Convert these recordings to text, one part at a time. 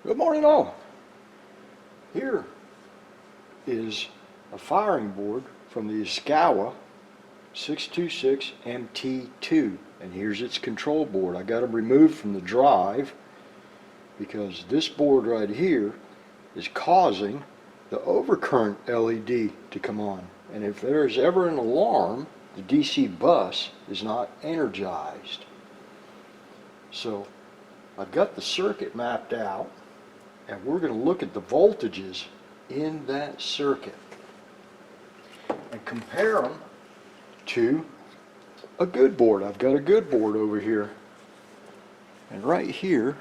Good morning all. Here is a firing board from the Yaskawa 626MTII, and here's its control board. I got them removed from the drive because this board right here is causing the overcurrent LED to come on, and if there is ever an alarm, the DC bus is not energized. So I've got the circuit mapped out, and we're going to look at the voltages in that circuit and compare them to a good board. I've got a good board over here, and right here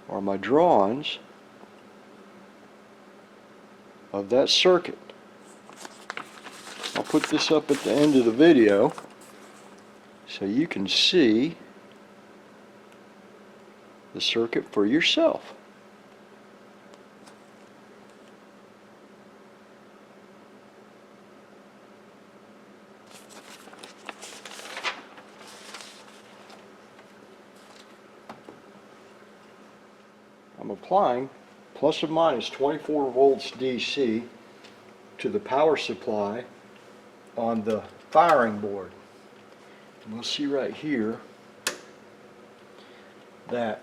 are my drawings of that circuit. I'll put this up at the end of the video so you can see the circuit for yourself. I'm applying plus or minus 24 volts DC to the power supply on the firing board. And we'll see right here that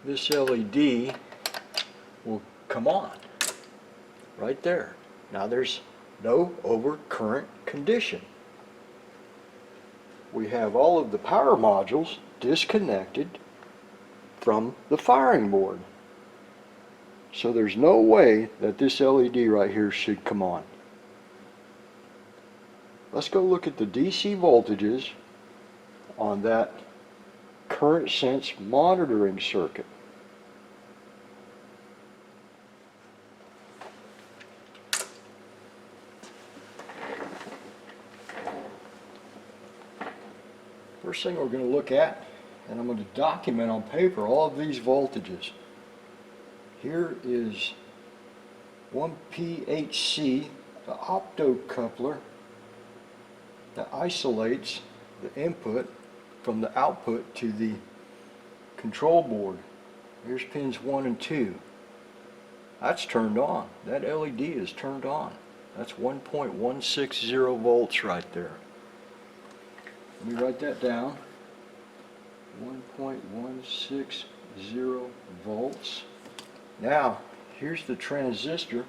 this LED will come on right there. Now there's no overcurrent condition. We have all of the power modules disconnected from the firing board. So there's no way that this LED right here should come on. Let's go look at the DC voltages on that current sense monitoring circuit. First thing we're going to look at, and I'm going to document on paper all of these voltages. Here is 1PHC, the optocoupler that isolates the input from the output to the control board. Here's pins 1 and 2. That's turned on. That LED is turned on. That's 1.160 volts right there. Let me write that down. 1.160 volts. Now, here's the transistor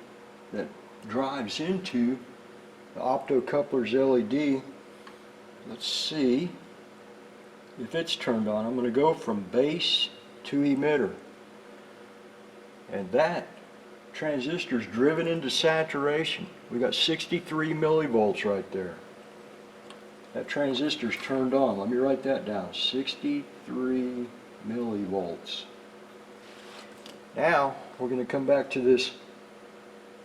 that drives into the optocoupler's LED. Let's see if it's turned on. I'm going to go from base to emitter. And that transistor's driven into saturation. We got 63 millivolts right there. That transistor's turned on. Let me write that down. 63 millivolts. Now we're going to come back to this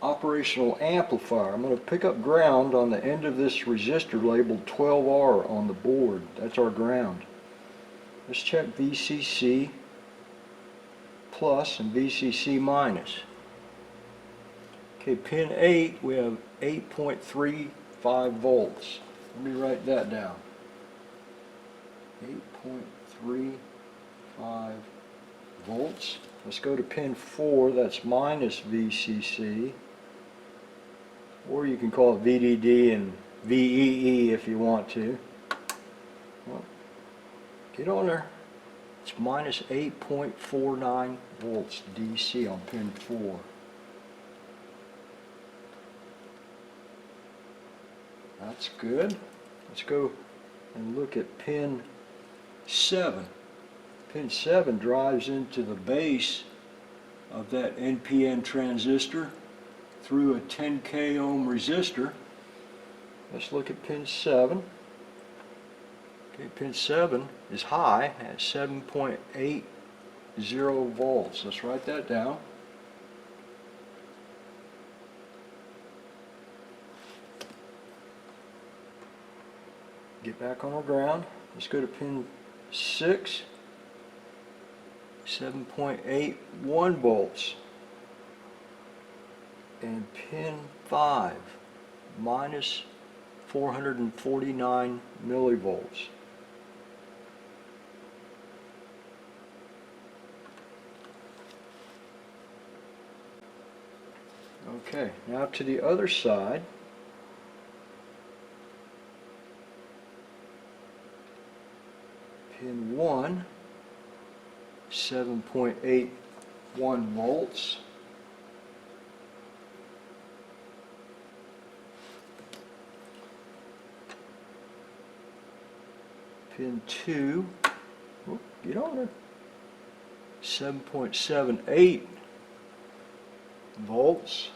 operational amplifier. I'm going to pick up ground on the end of this resistor labeled 12R on the board. That's our ground. Let's check VCC plus and VCC minus. Okay, pin 8, we have 8.35 volts. Let me write that down. 8.35 volts. Let's go to pin 4, that's minus VCC. Or you can call it VDD and VEE if you want to. Well, get on there. It's minus 8.49 volts DC on pin 4. That's good. Let's go and look at pin 7. Pin 7 drives into the base of that NPN transistor through a 10K ohm resistor. Let's look at pin 7. Okay, pin 7 is high at 7.80 volts. Let's write that down. Get back on our ground. Let's go to pin 6. 7.81 volts. And pin 5 minus 449 millivolts. Okay, now to the other side. Pin 1, 7.81 volts. Pin 2, oh, get on there, 7.78 volts.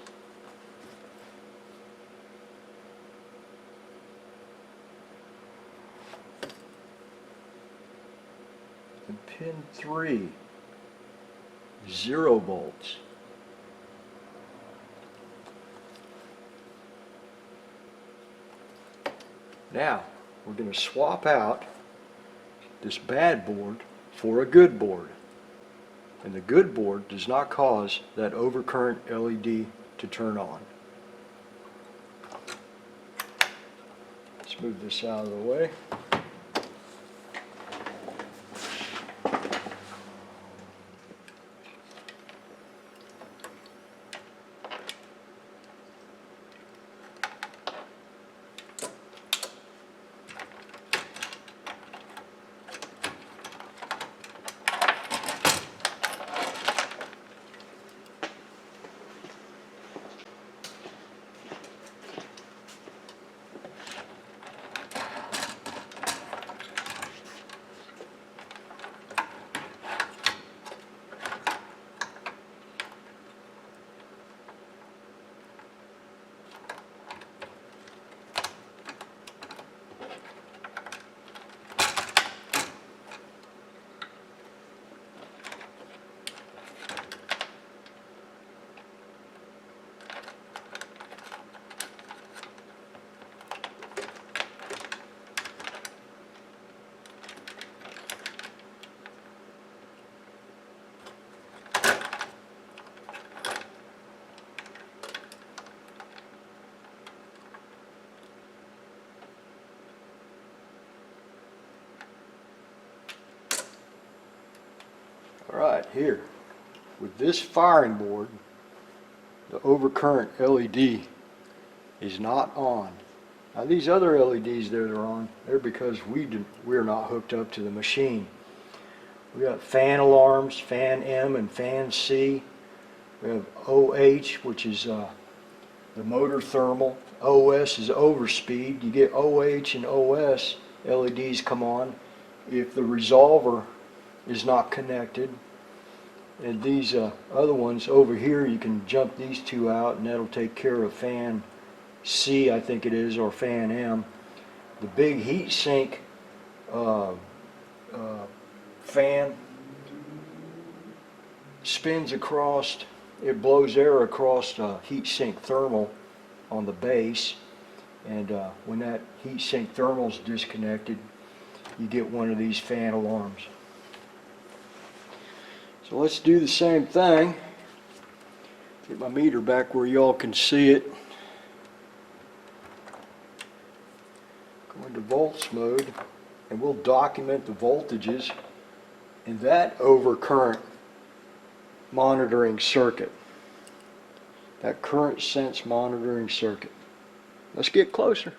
And pin 3, 0 volts. Now, we're going to swap out this bad board for a good board. And the good board does not cause that overcurrent LED to turn on. Let's move this out of the way. Alright, here, with this firing board, the overcurrent LED is not on. Now these other LEDs that are on, they're because we're not hooked up to the machine. We got fan alarms, fan M and fan C. We have OH, which is the motor thermal. OS is overspeed. You get OH and OS, LEDs come on if the resolver is not connected. And these other ones over here, you can jump these two out and that'll take care of fan C, I think it is, or fan M. The big heat sink fan spins across, it blows air across heat sink thermal on the base, and when that heat sink thermal is disconnected, you get one of these fan alarms. So let's do the same thing. Get my meter back where y'all can see it. Go into volts mode, and we'll document the voltages in that overcurrent monitoring circuit, that current sense monitoring circuit. Let's get closer.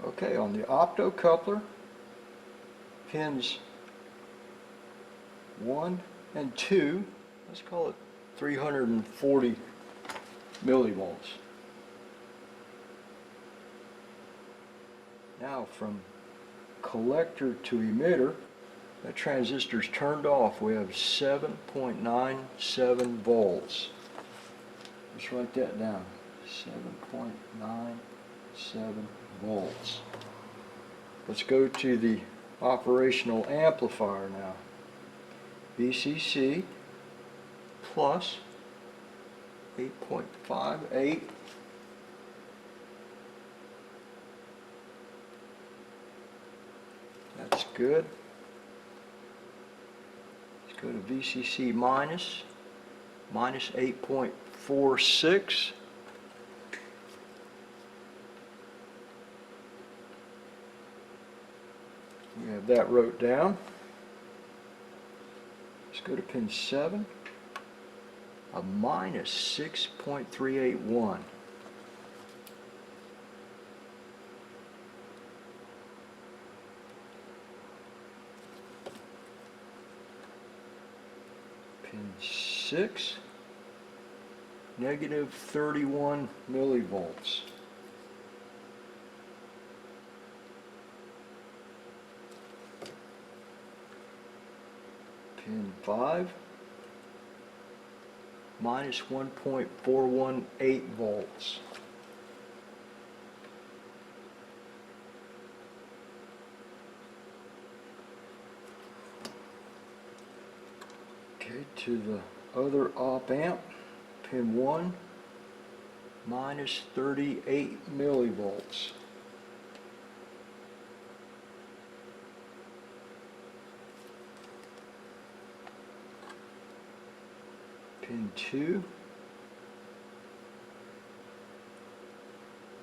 Okay, on the optocoupler, pins 1 and 2, let's call it 340 millivolts. Now from collector to emitter, that transistor's turned off. We have 7.97 volts. Let's write that down. 7.97 volts. Let's go to the operational amplifier now. VCC plus 8.58. That's good. Let's go to VCC minus minus 8.46. We have that wrote down. Let's go to pin 7. A minus 6.381. Pin 6, negative 31 millivolts. Pin 5, minus 1.418 volts. Okay, to the other op amp, pin 1, minus 38 millivolts. Pin 2,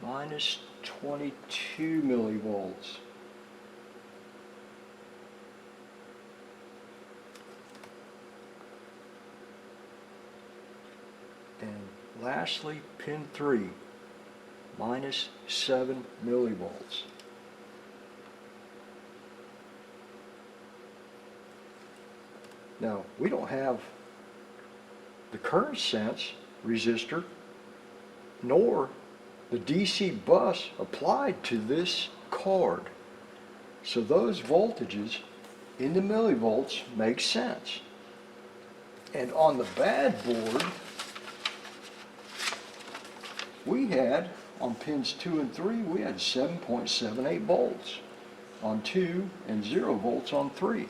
minus 22 millivolts. And lastly, pin 3, minus 7 millivolts. Now, we don't have the current sense resistor nor the DC bus applied to this card. So those voltages in the millivolts make sense. And on the bad board, we had, on pins 2 and 3, we had 7.78 volts on 2 and 0 volts on 3.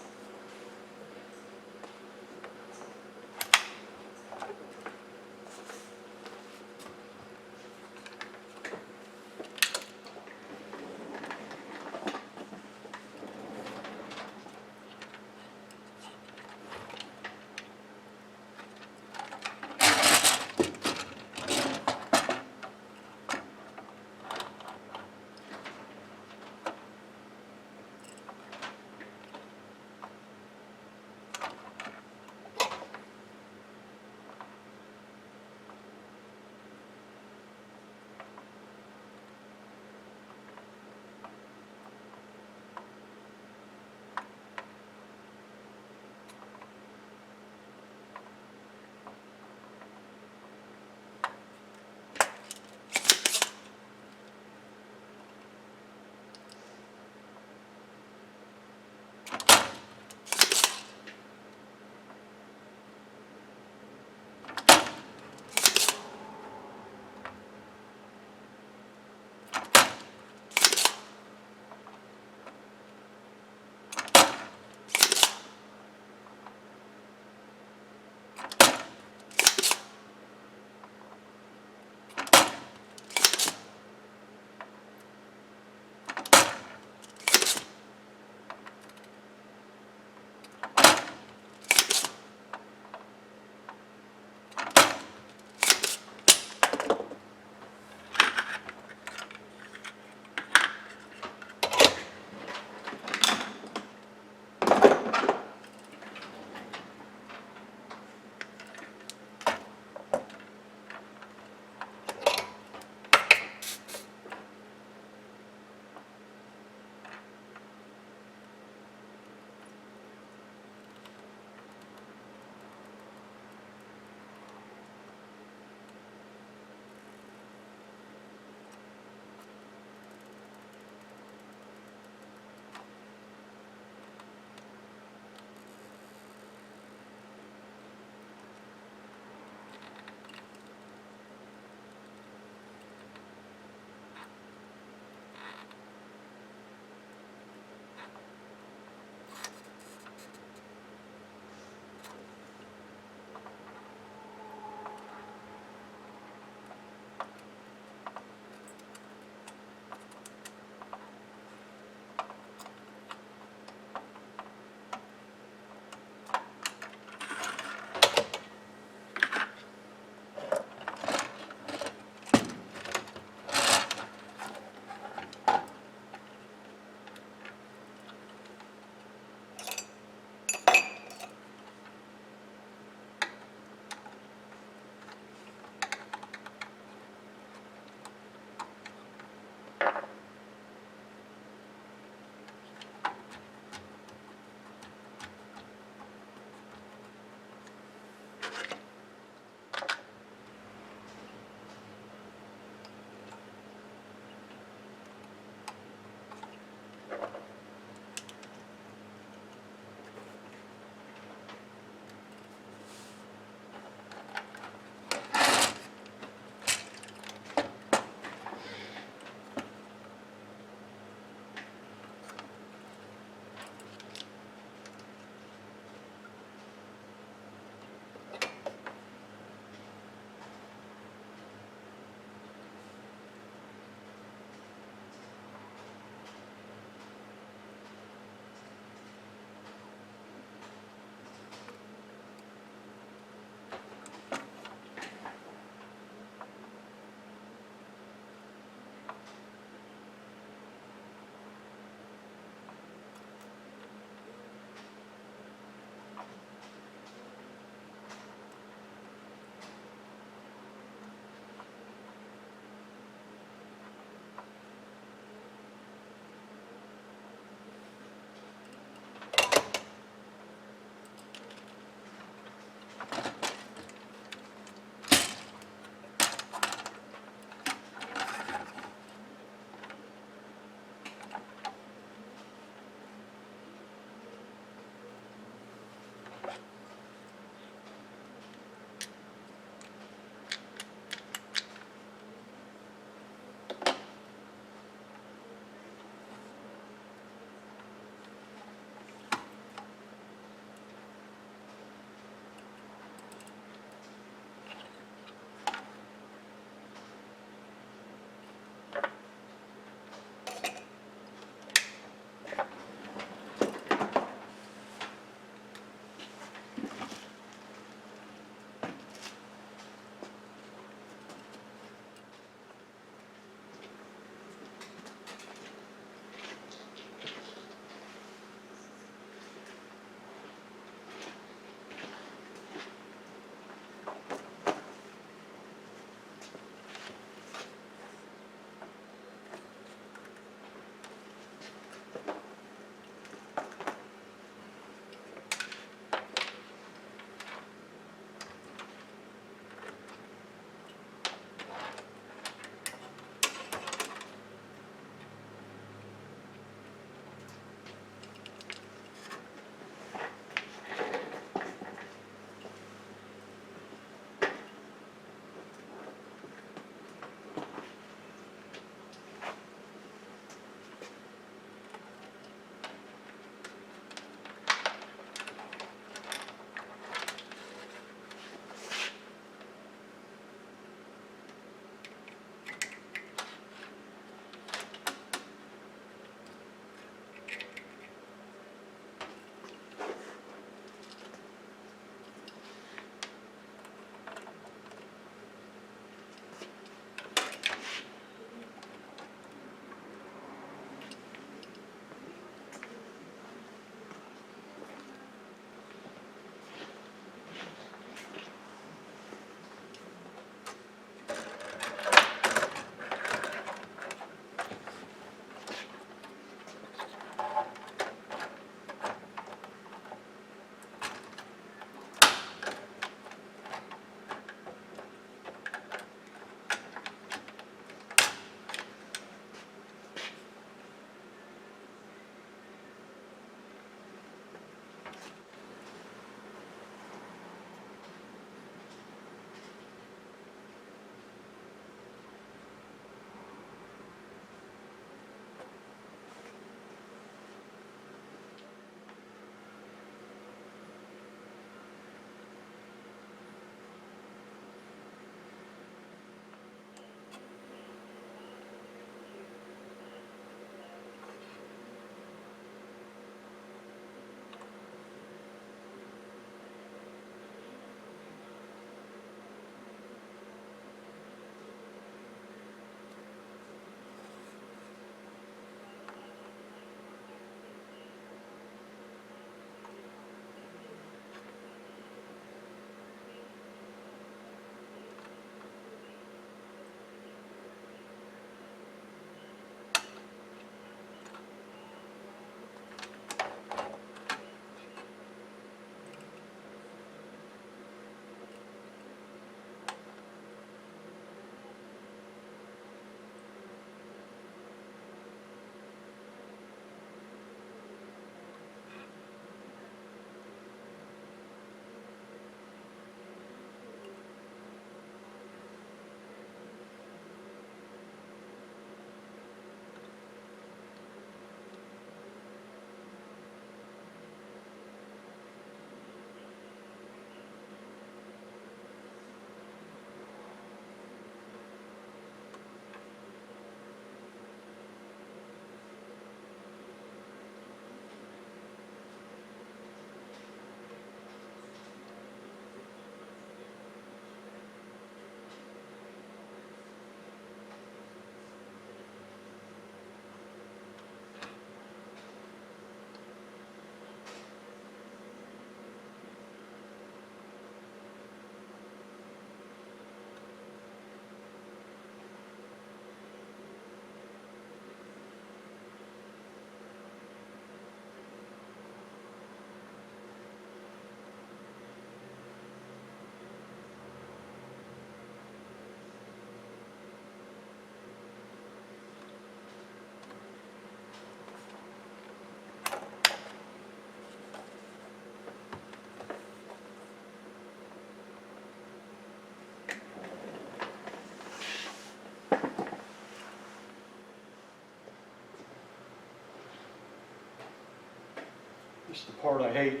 part I hate.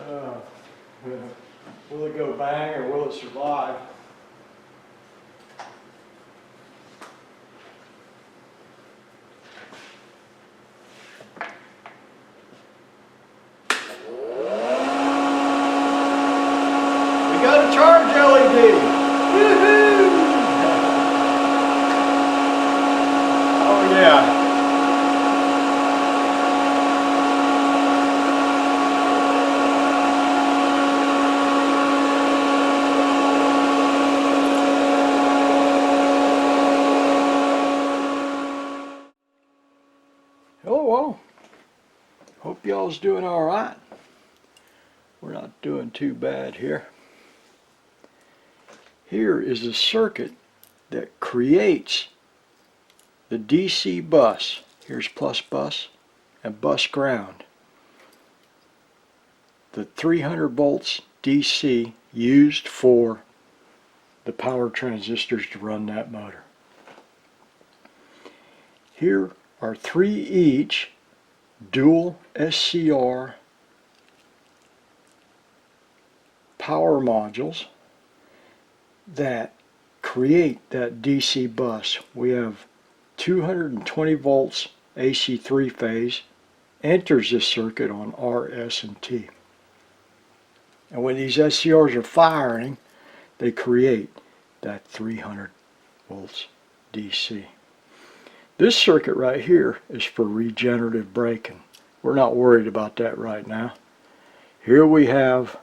uh, will it go bang or will it survive? We got a charge LED! Woohoo! Oh yeah. Hello, hope y'all's doing all right. We're not doing too bad here. Here is a circuit that creates the DC bus. Here's plus bus and bus ground. The 300 volts DC used for the power transistors to run that motor. Here are 3 each dual SCR power modules that create that DC bus. We have 220 volts AC 3-phase enters this circuit on R, S, and T. And when these SCRs are firing, they create that 300 volts DC. This circuit right here is for regenerative braking. We're not worried about that right now. Here we have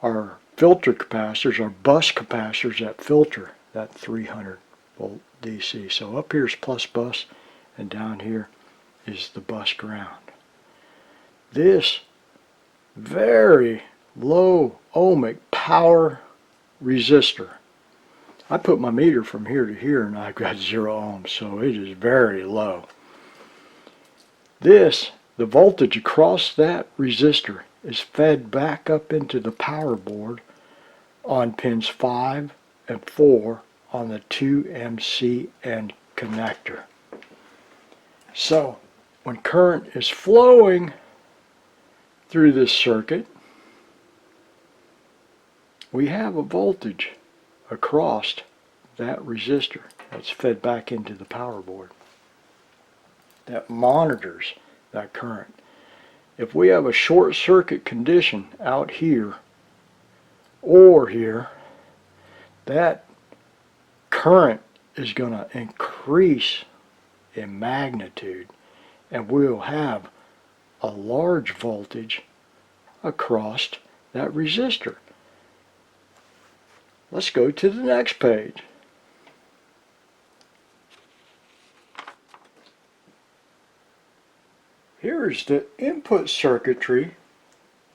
our filter capacitors, our bus capacitors that filter that 300 volt DC. So up here is plus bus and down here is the bus ground. This very low ohmic power resistor. I put my meter from here to here and I've got 0 ohms, so it is very low. The voltage across that resistor is fed back up into the power board on pins 5 and 4 on the 2MCN connector. So when current is flowing through this circuit, we have a voltage across that resistor that's fed back into the power board that monitors that current. If we have a short circuit condition out here or here, that current is going to increase in magnitude and we'll have a large voltage across that resistor. Let's go to the next page. Here is the input circuitry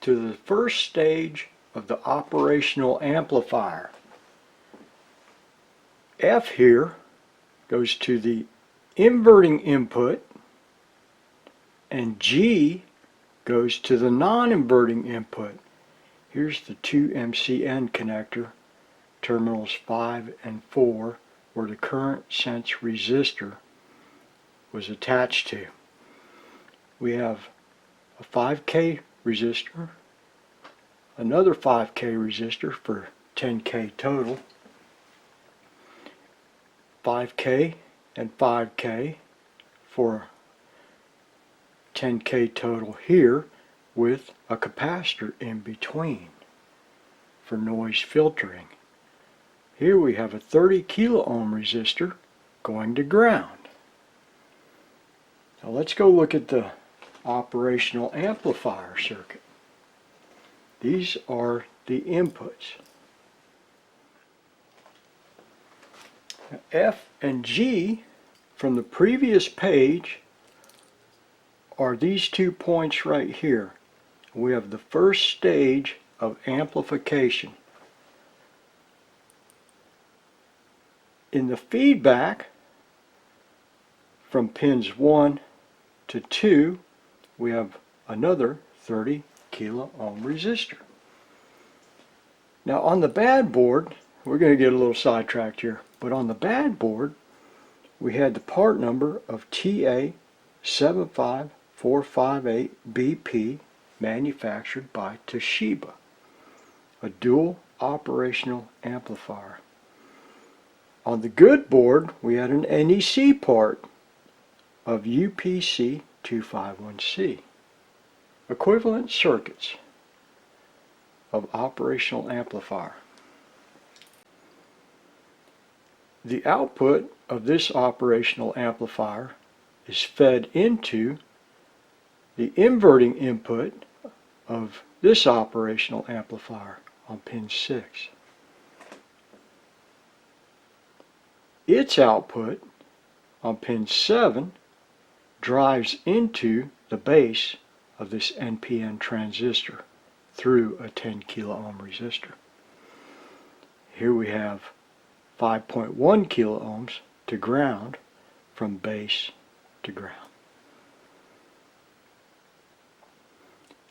to the first stage of the operational amplifier. F here goes to the inverting input and G goes to the non-inverting input. Here's the 2MCN connector, terminals 5 and 4, where the current sense resistor was attached to. We have a 5K resistor, another 5K resistor for 10K total, 5K and 5K for 10K total here, with a capacitor in between for noise filtering. Here we have a 30 kilo ohm resistor going to ground. Now let's go look at the operational amplifier circuit. These are the inputs. Now F and G from the previous page are these 2 points right here. We have the first stage of amplification. In the feedback from pins 1 to 2, we have another 30 kilo ohm resistor. Now on the bad board, we're going to get a little sidetracked here, but on the bad board we had the part number of TA 75458BP, manufactured by Toshiba, a dual operational amplifier. On the good board, we had an NEC part of UPC 251C, equivalent circuits of operational amplifier. The output of this operational amplifier is fed into the inverting input of this operational amplifier on pin 6. Its output on pin 7 drives into the base of this NPN transistor through a 10 kilo ohm resistor. Here we have 5.1 kilo ohms to ground from base to ground.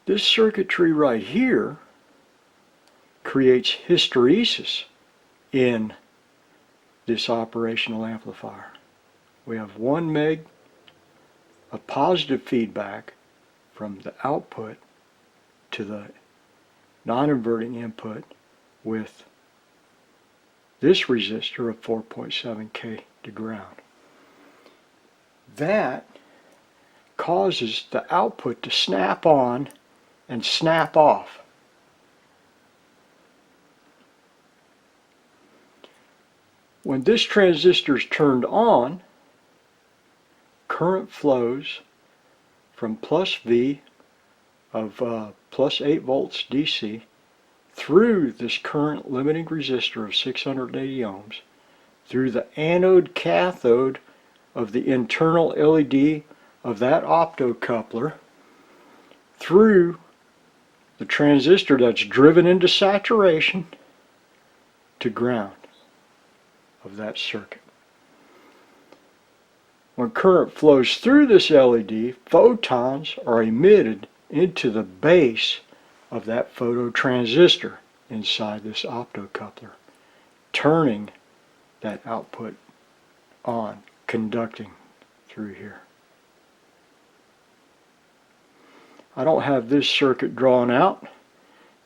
This circuitry right here creates hysteresis in this operational amplifier. We have 1 meg of positive feedback from the output to the non-inverting input with this resistor of 4.7K to ground. That causes the output to snap on and snap off. When this transistor is turned on, current flows from plus V of plus 8 volts DC through this current limiting resistor of 680 ohms, through the anode cathode of the internal LED of that optocoupler, through the transistor that's driven into saturation to ground of that circuit. When current flows through this LED, photons are emitted into the base of that phototransistor inside this optocoupler, turning that output on, conducting through here. I don't have this circuit drawn out.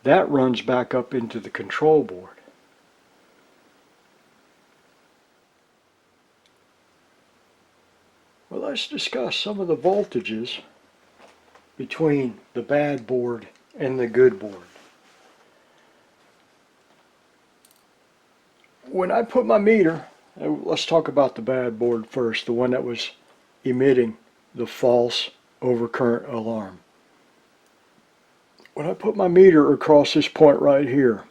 That runs back up into the control board. Well, let's discuss some of the voltages between the bad board and the good board. When I put my meter, let's talk about the bad board first, the one that was emitting the false overcurrent alarm. When I put my meter across this point right here,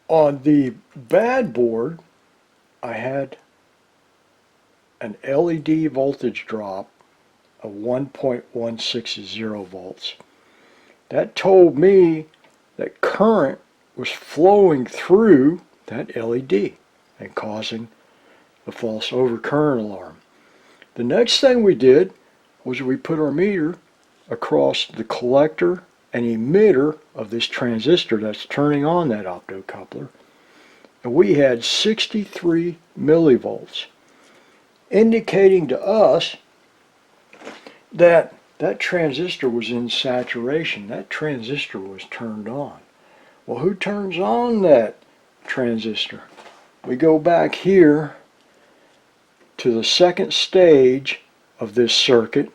on the bad board, I had an LED voltage drop of 1.160 volts. That told me that current was flowing through that LED and causing the false overcurrent alarm. The next thing we did was we put our meter across the collector and emitter of this transistor that's turning on that optocoupler, and we had 63 millivolts, indicating to us that that transistor was in saturation. That transistor was turned on. Well, who turns on that transistor? We go back here to the second stage of this circuit,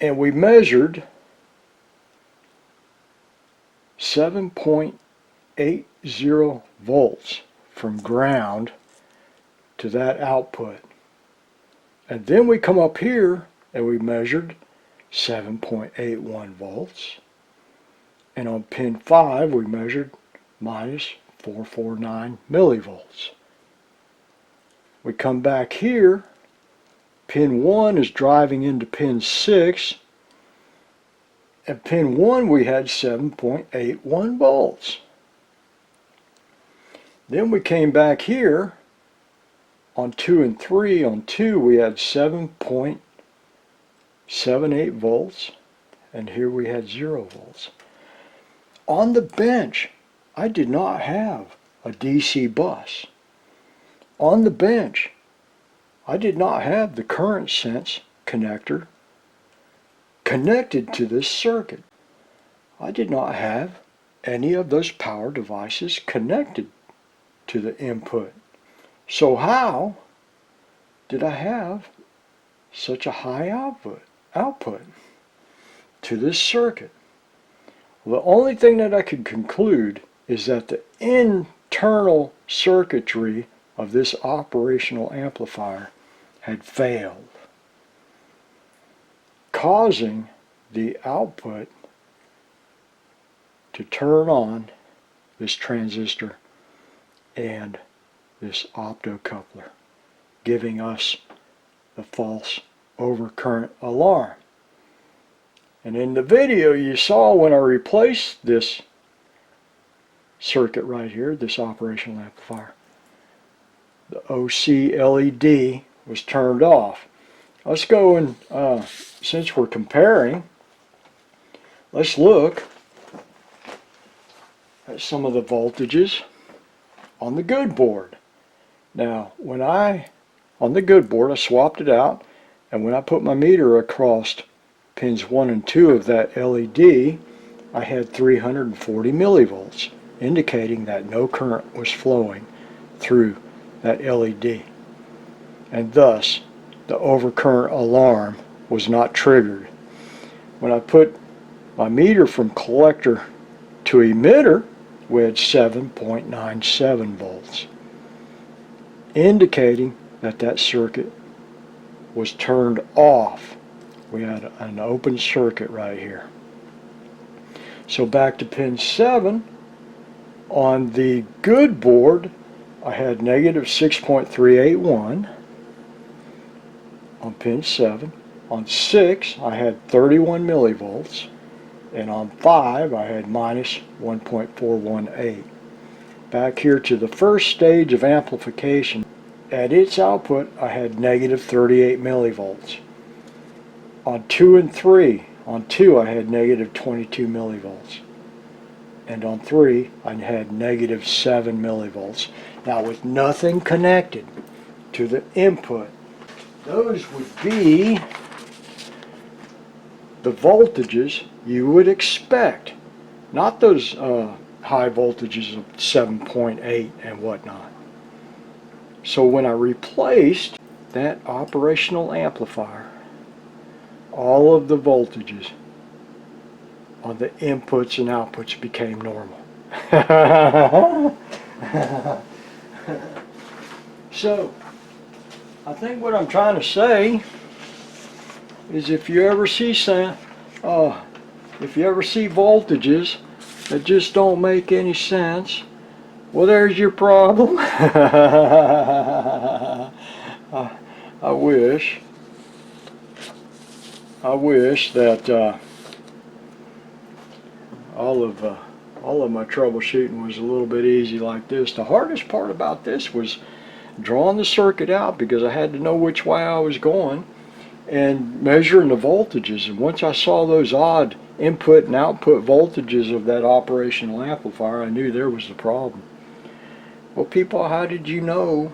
and we measured 7.80 volts from ground to that output. And then we come up here and we measured 7.81 volts. And on pin 5 we measured minus 449 millivolts. We come back here, pin 1 is driving into pin 6. At pin 1 we had 7.81 volts. Then we came back here on 2 and 3. On 2 we had 7.78 volts, and here we had 0 volts. On the bench I did not have a DC bus. On the bench I did not have the current sense connector connected to this circuit. I did not have any of those power devices connected to the input. So how did I have such a high output to this circuit? Well, the only thing that I could conclude is that the internal circuitry of this operational amplifier had failed, causing the output to turn on this transistor and this optocoupler, giving us the false overcurrent alarm. And in the video you saw when I replaced this circuit right here, this operational amplifier, the OC LED was turned off. Let's go and, since we're comparing, let's look at some of the voltages on the good board. Now, on the good board, I swapped it out, and when I put my meter across pins 1 and 2 of that LED, I had 340 millivolts, indicating that no current was flowing through that LED. And thus, the overcurrent alarm was not triggered. When I put my meter from collector to emitter, we had 7.97 volts, indicating that that circuit was turned off. We had an open circuit right here. So back to pin 7, on the good board I had negative 6.381 on pin 7. On 6 I had 31 millivolts, and on 5 I had minus 1.418. Back here to the first stage of amplification, at its output I had negative 38 millivolts. On 2 and 3, on 2 I had negative 22 millivolts. And on 3 I had negative 7 millivolts. Now with nothing connected to the input, those would be the voltages you would expect, not those high voltages of 7.8 and whatnot. So when I replaced that operational amplifier, all of the voltages on the inputs and outputs became normal. So I think what I'm trying to say is if you ever see voltages that just don't make any sense, well, there's your problem. I wish that all of my troubleshooting was a little bit easy like this. The hardest part about this was drawing the circuit out, because I had to know which way I was going and measuring the voltages. And once I saw those odd input and output voltages of that operational amplifier, I knew there was the problem. Well, people, how did you know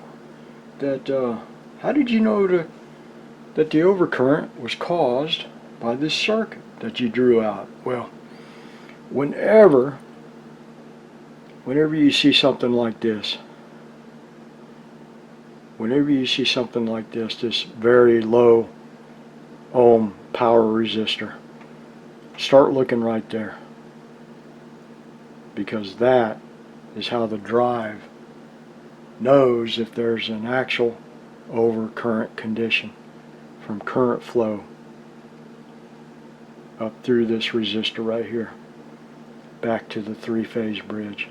that the overcurrent was caused by this circuit that you drew out? Well, whenever you see something like this, this very low ohm power resistor, start looking right there, because that is how the drive knows if there's an actual overcurrent condition from current flow up through this resistor right here back to the three-phase bridge.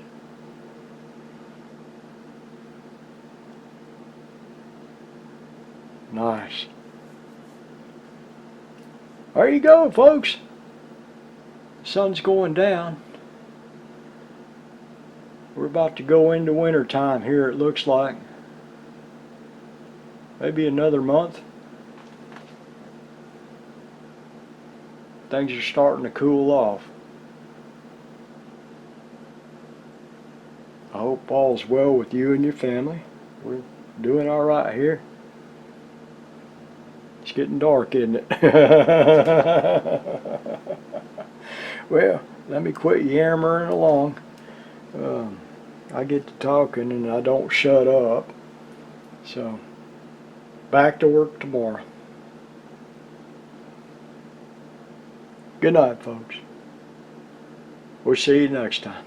Nice. There you go, folks. The sun's going down. We're about to go into winter time here, it looks like. Maybe another month. Things are starting to cool off. I hope all's well with you and your family. We're doing all right here. getting dark, isn't it? Well, let me quit yammering along. I get to talking and I don't shut up. So, back to work tomorrow. Good night, folks. We'll see you next time.